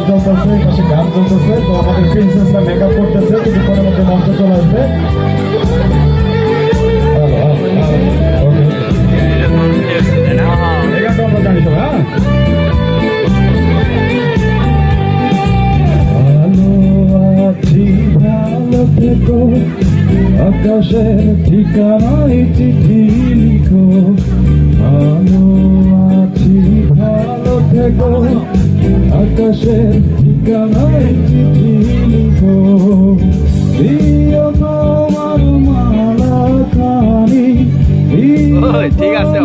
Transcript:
চলতেছে, পাশে গান চলতেছে। তো আমাদের প্রিন্সেসরা মেকআপ করতেছে, কিছুক্ষণের মধ্যে মঞ্চ চলে আসবে। এই গানটা আমরা জানি সবাই, হ্যাঁ? ভালো থেকো, আকাশের ঠিকানায় চিঠি লিখো। ভালো আছি, ভালো থেকো, আকাশের ঠিকানায় চিঠি লিখো। প্রিয় তোমার মালা খানি, ঠিক আছে।